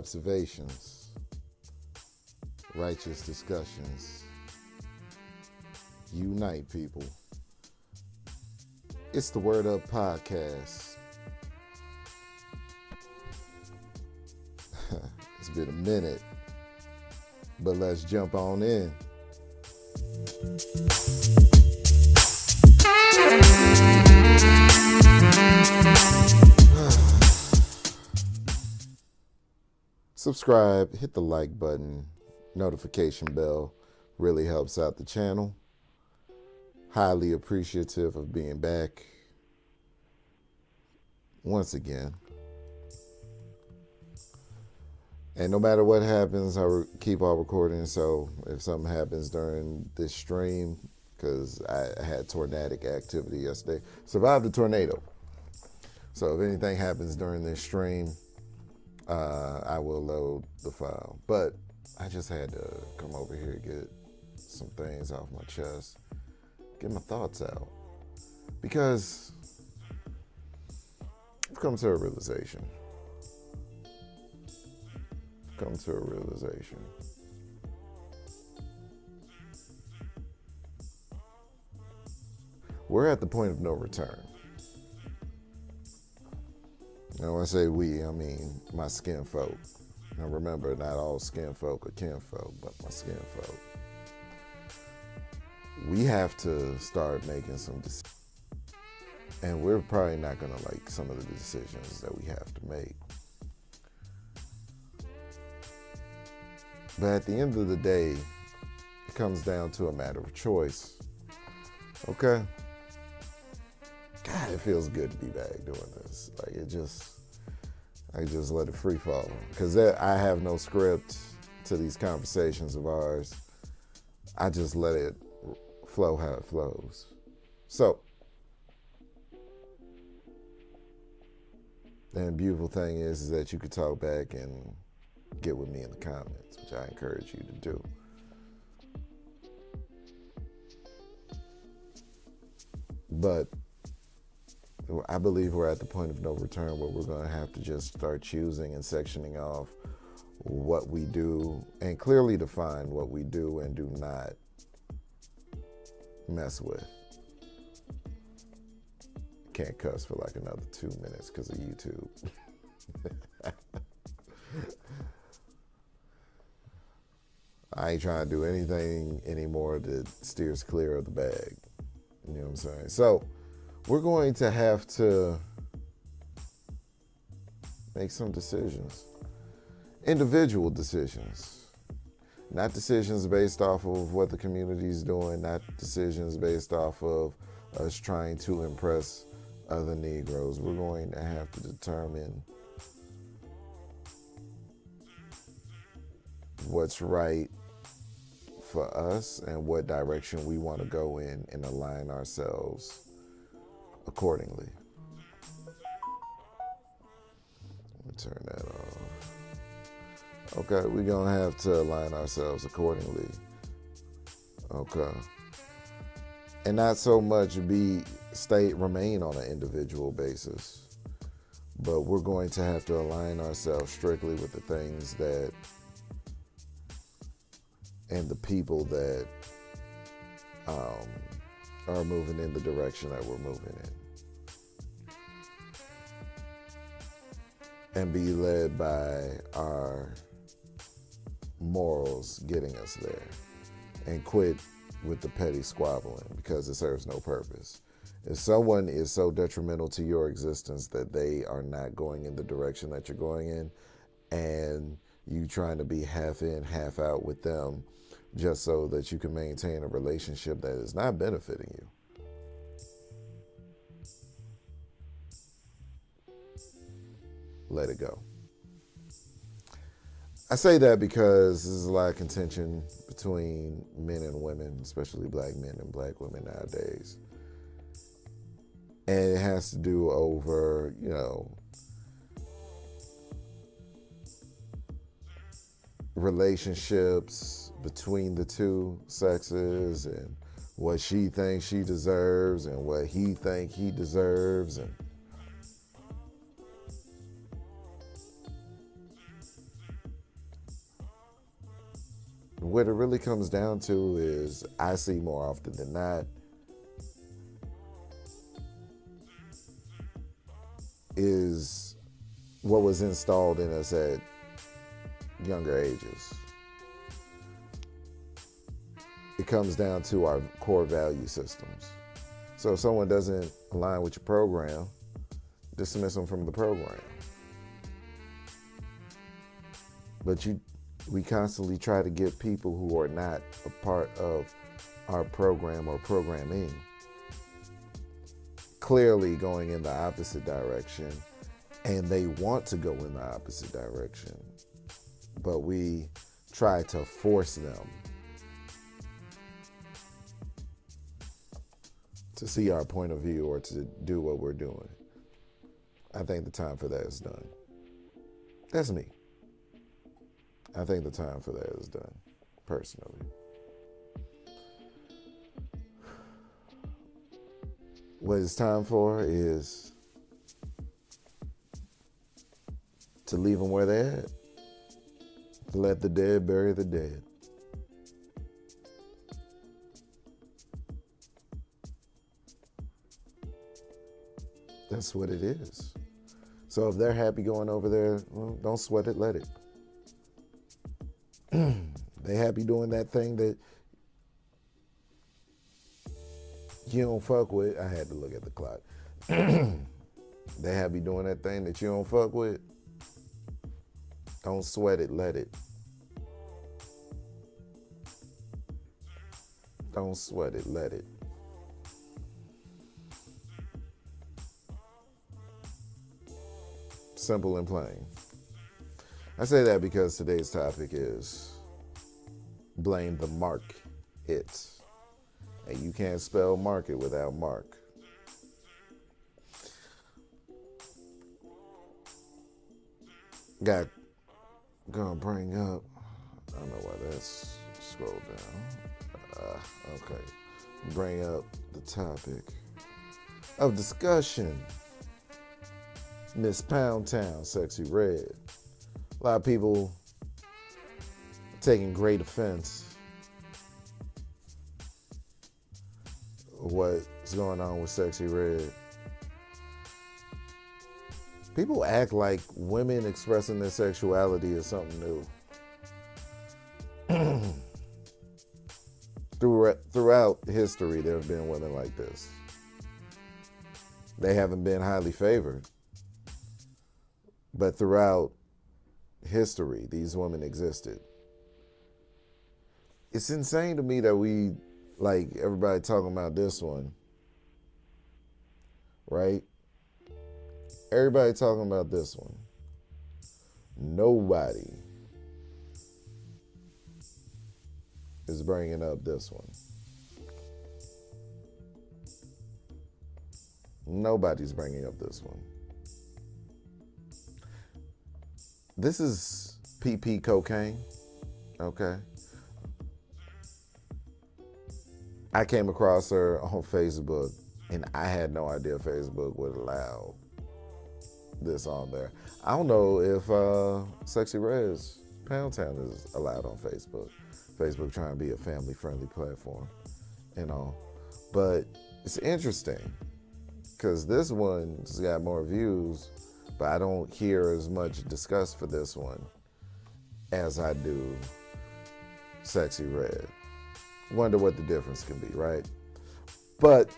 observations, righteous discussions. Unite, people. It's the Word Up Podcast. It's been a minute, but let's jump on in. Subscribe, hit the like button, notification bell, really helps out the channel. Highly appreciative of being back once again. And no matter what happens, I keep on recording, so if something happens during this stream, because I had tornadic activity yesterday, survived a tornado. So if anything happens during this stream, I will load the file. But I just had to come over here, get some things off my chest, get my thoughts out. Because I've come to a realization. We're at the point of no return. And when I say we, I mean my skin folk. Now remember, not all skin folk are kin folk, but my skin folk. We have to start making some decisions. And we're probably not going to like some of the decisions that we have to make. But at the end of the day, it comes down to a matter of choice. Okay? God, it feels good to be back doing this. Like I just let it free fall. Because I have no script to these conversations of ours. I just let it flow how it flows. So, and the beautiful thing is that you could talk back and get with me in the comments, which I encourage you to do. But I believe we're at the point of no return where we're going to have to just start choosing and sectioning off what we do and clearly define what we do and do not mess with. Can't cuss for like another 2 minutes because of YouTube. I ain't trying to do anything anymore that steers clear of the bag. You know what I'm saying? So we're going to have to make some decisions. Individual decisions. Not decisions based off of what the community's doing, not decisions based off of us trying to impress other Negroes. We're going to have to determine what's right for us and what direction we want to go in and align ourselves accordingly. Let me turn that off. Okay, we're going to have to align ourselves accordingly. Okay. And not so much remain on an individual basis, but we're going to have to align ourselves strictly with the things that and the people that are moving in the direction that we're moving in. And be led by our morals getting us there. And quit with the petty squabbling because it serves no purpose. If someone is so detrimental to your existence that they are not going in the direction that you're going in, and you trying to be half in, half out with them just so that you can maintain a relationship that is not benefiting you, let it go. I say that because there's a lot of contention between men and women, especially black men and black women nowadays. And it has to do over, relationships between the two sexes and what she thinks she deserves and what he thinks he deserves. And what it really comes down to is, I see more often than not, is what was installed in us at younger ages. It comes down to our core value systems. So if someone doesn't align with your program, dismiss them from the program. But we constantly try to get people who are not a part of our program or programming clearly going in the opposite direction, and they want to go in the opposite direction, but we try to force them to see our point of view or to do what we're doing. I think the time for that is done. That's me. I think the time for that is done, personally. What it's time for is to leave them where they're at. Let the dead bury the dead. That's what it is. So if they're happy going over there, well, don't sweat it, let it. They happy doing that thing that you don't fuck with. I had to look at the clock. They happy doing that thing that you don't fuck with. Don't sweat it, let it. Don't sweat it, let it. Simple and plain. I say that because today's topic is blame the market. And you can't spell market without mark. Gonna bring up, I don't know why that's scrolled down. Okay. Bring up the topic of discussion. Miss Pound Town, Sexyy Red. A lot of people taking great offense of what's going on with Sexyy Red. People act like women expressing their sexuality is something new. Throughout history, there have been women like this. They haven't been highly favored. But throughout history, these women existed. It's insane to me that we, like, everybody talking about this one, right? Everybody talking about this one. Nobody is bringing up this one. Nobody's bringing up this one. This is PP Cocaine, okay? I came across her on Facebook, and I had no idea Facebook would allow this on there. I don't know if Sexyy Red's Pound Town is allowed on Facebook. Facebook trying to be a family-friendly platform, you know. But it's interesting, because this one's got more views, but I don't hear as much discussed for this one as I do Sexyy Red. Wonder what the difference can be, right? But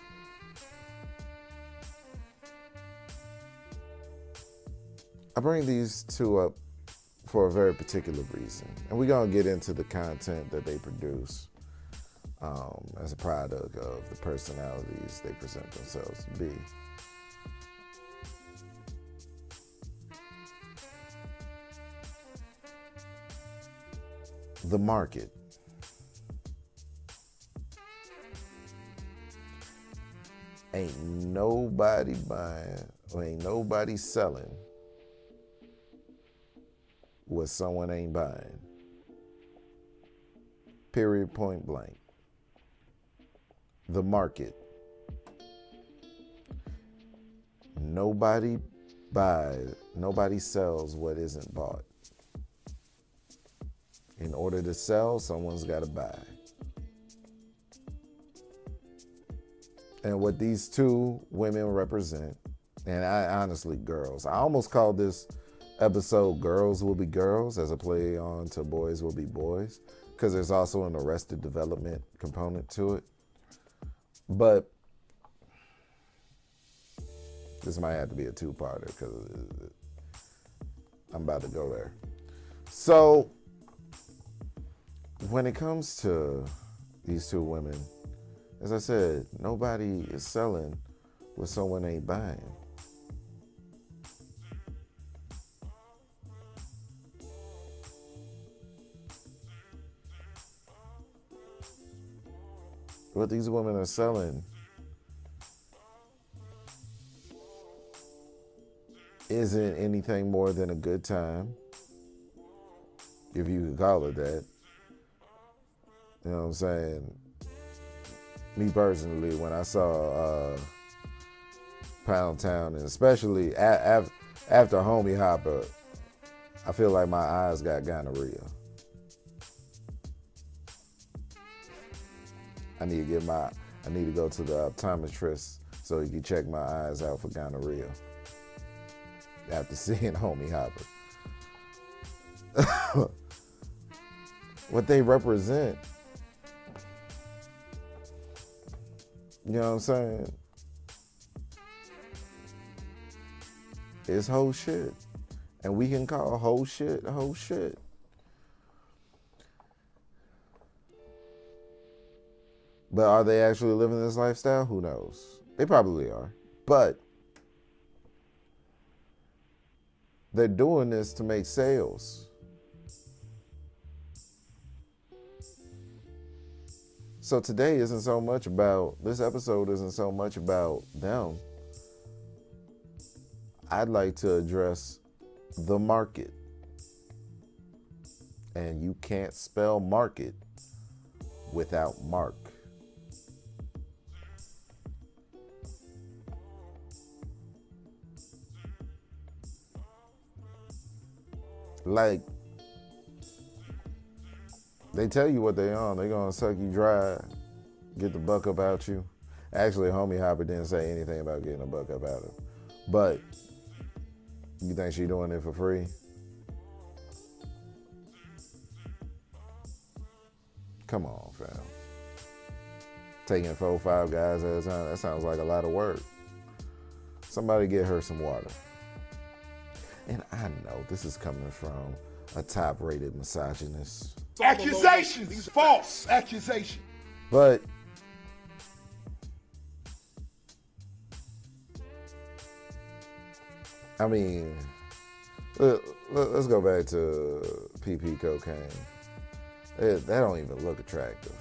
I bring these two up for a very particular reason. And we're going to get into the content that they produce as a product of the personalities they present themselves to be. The market. Ain't nobody buying, or ain't nobody selling what someone ain't buying. Period, point blank. The market. Nobody buys, nobody sells what isn't bought. In order to sell, someone's got to buy. And what these two women represent, and I honestly, girls, I almost called this episode Girls Will Be Girls as a play on to Boys Will Be Boys, because there's also an Arrested Development component to it. But this might have to be a two-parter because I'm about to go there. So when it comes to these two women, as I said, nobody is selling what someone ain't buying. What these women are selling isn't anything more than a good time, if you could call it that. You know what I'm saying? Me personally, when I saw Pound Town, and especially after Homie Hopper, I feel like my eyes got gonorrhea. I need to go to the optometrist so he can check my eyes out for gonorrhea after seeing Homie Hopper. What they represent, you know what I'm saying, is whole shit. And we can call whole shit. But are they actually living this lifestyle? Who knows? They probably are. But they're doing this to make sales. So this episode isn't so much about them. I'd like to address the market. And you can't spell market without Mark. Like, they tell you what they on. They gonna suck you dry, get the buck up out you. Actually, Homie Hopper didn't say anything about getting a buck up out of her. But you think she doing it for free? Come on, fam. Taking 4-5 guys at a time, that sounds like a lot of work. Somebody get her some water. And I know this is coming from a top-rated misogynist. Accusations! False accusation. But I mean, let's go back to PP cocaine. That don't even look attractive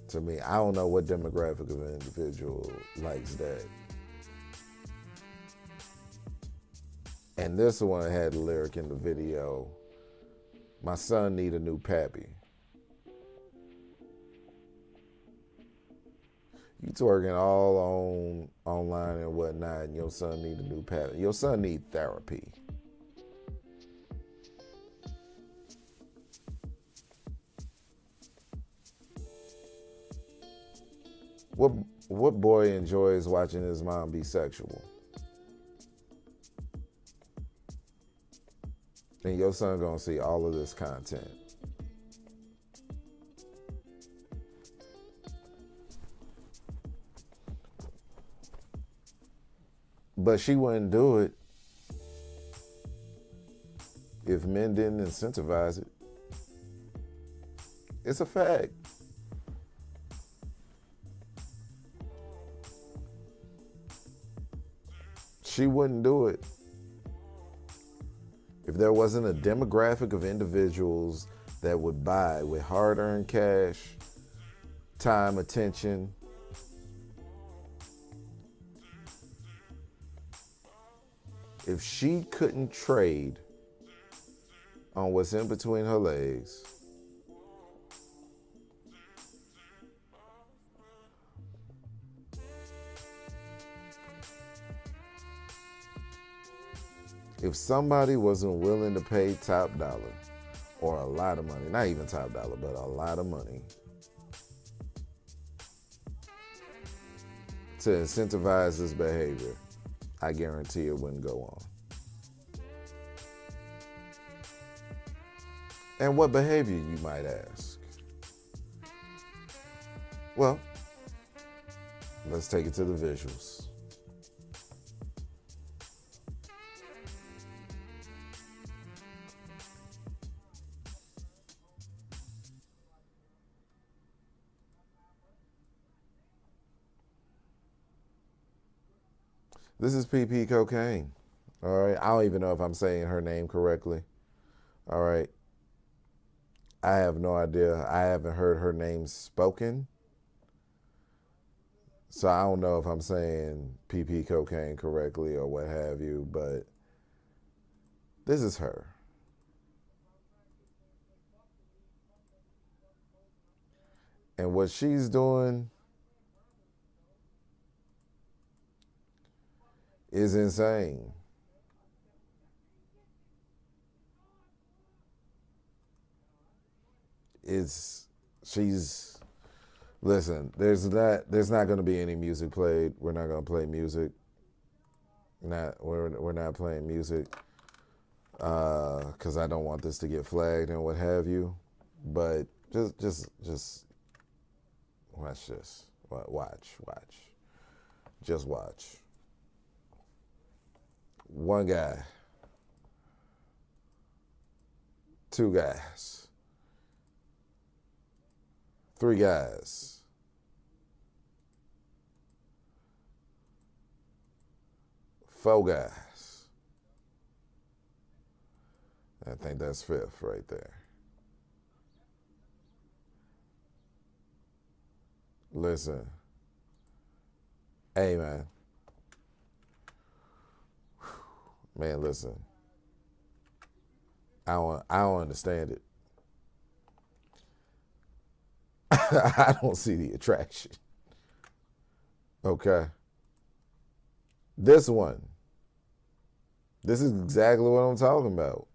to me. I don't know what demographic of an individual likes that. And this one had a lyric in the video, "My son need a new pappy." You twerking all online and whatnot, and your son need a new pappy. Your son need therapy. What boy enjoys watching his mom be sexual? And your son gonna see all of this content. But she wouldn't do it if men didn't incentivize it. It's a fact. She wouldn't do it if there wasn't a demographic of individuals that would buy with hard-earned cash, time, attention. If she couldn't trade on what's in between her legs, if somebody wasn't willing to pay top dollar or a lot of money, not even top dollar, but a lot of money to incentivize this behavior, I guarantee it wouldn't go on. And what behavior, you might ask? Well, let's take it to the visuals. This is PP Cocaine. All right. I don't even know if I'm saying her name correctly. All right. I have no idea. I haven't heard her name spoken. So I don't know if I'm saying PP Cocaine correctly or what have you, but this is her. And what she's doing is insane. Listen, there's not going to be any music played. We're not going to play music. We're not playing music because I don't want this to get flagged and what have you. But just watch this. Watch. Just watch. One guy. Two guys. Three guys. Four guys. I think that's fifth right there. Listen. Hey, man. Man, listen. I don't understand it. I don't see the attraction. Okay. This is exactly what I'm talking about.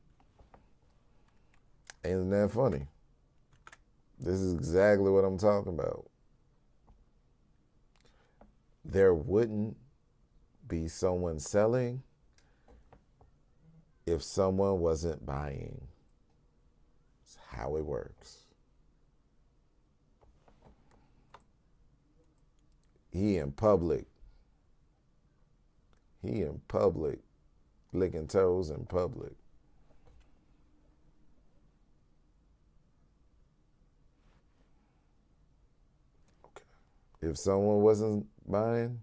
Ain't that funny? This is exactly what I'm talking about. There wouldn't be someone selling if someone wasn't buying. It's how it works. He in public, licking toes in public. Okay. If someone wasn't buying,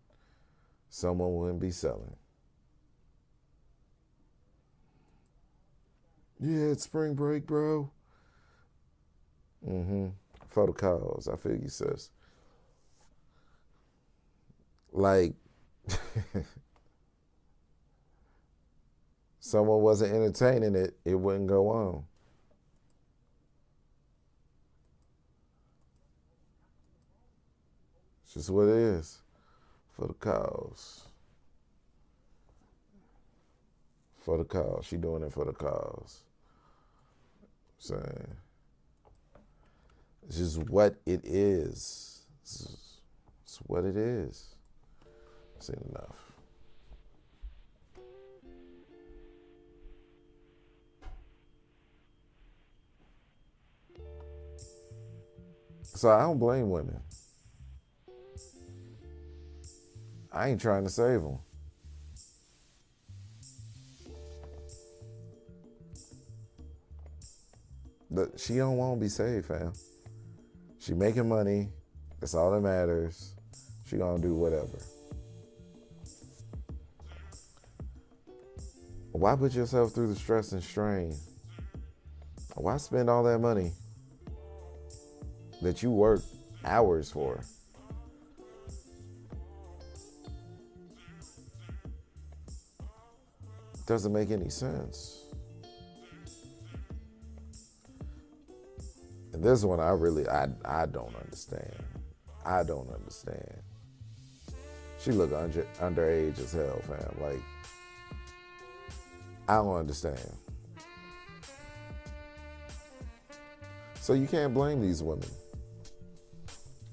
someone wouldn't be selling. Yeah, it's spring break, bro. For the cause. I feel you, sis. Like, someone wasn't entertaining it, it wouldn't go on. It's just what it is. For the cause. For the cause. She doing it for the cause. Saying. It's just what it is. It's what it is. I've seen enough. So I don't blame women. I ain't trying to save them. But she don't want to be saved, fam. She making money. That's all that matters. She gonna do whatever. Why put yourself through the stress and strain? Why spend all that money that you work hours for? Doesn't make any sense. And this one, I don't understand. I don't understand. She look underage as hell, fam. Like, I don't understand. So you can't blame these women.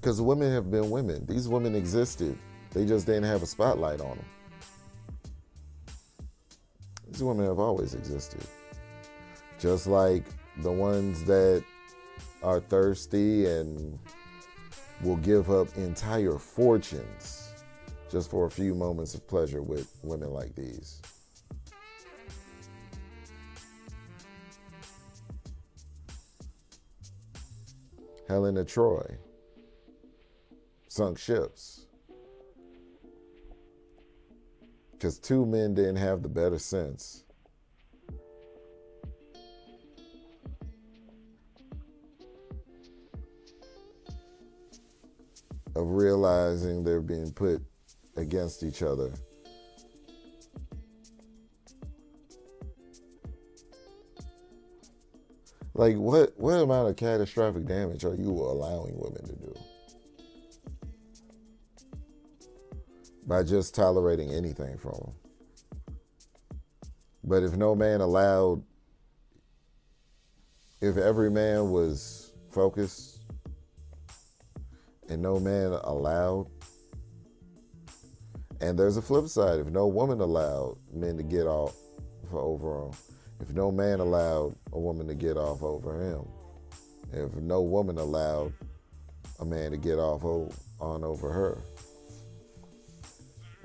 Because women have been women. These women existed. They just didn't have a spotlight on them. These women have always existed. Just like the ones that are thirsty and will give up entire fortunes just for a few moments of pleasure with women like these. Helen of Troy sunk ships because two men didn't have the better sense of realizing they're being put against each other. Like, what amount of catastrophic damage are you allowing women to do by just tolerating anything from them? But if no man allowed, if every man was focused and no man allowed, and there's a flip side, if no woman allowed men to get off over them, if no man allowed a woman to get off over him, if no woman allowed a man to get off on over her,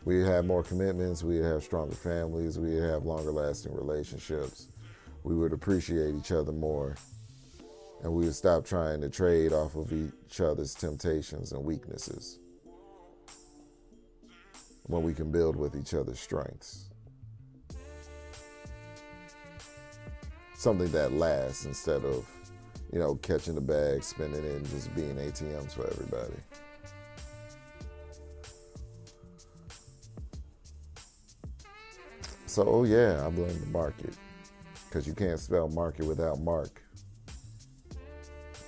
we'd have more commitments, we'd have stronger families, we'd have longer lasting relationships, we would appreciate each other more, and we would stop trying to trade off of each other's temptations and weaknesses when we can build with each other's strengths. Something that lasts instead of, catching the bag, spending it, and just being ATMs for everybody. So, yeah, I blame the market, because you can't spell market without mark.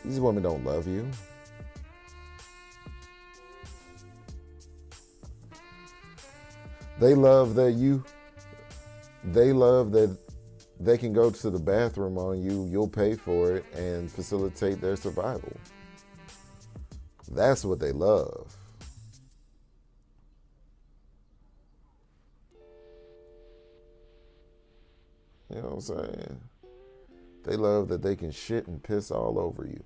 These women don't love you. They love that they can go to the bathroom on you, you'll pay for it, and facilitate their survival. That's what they love. You know what I'm saying? They love that they can shit and piss all over you,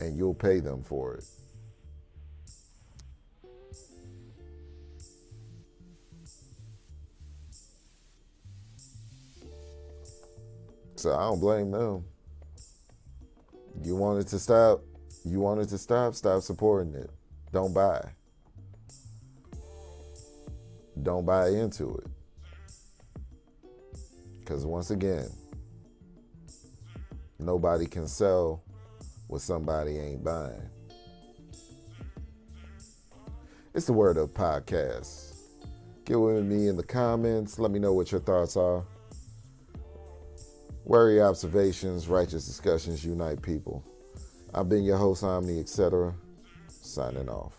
and you'll pay them for it. So I don't blame them. You want it to stop? Stop supporting it. Don't buy. Don't buy into it. Because once again, nobody can sell what somebody ain't buying. It's the Word Up Podcast. Get with me in the comments. Let me know what your thoughts are. Worry observations, righteous discussions unite people. I've been your host, Omni, etc. Signing off.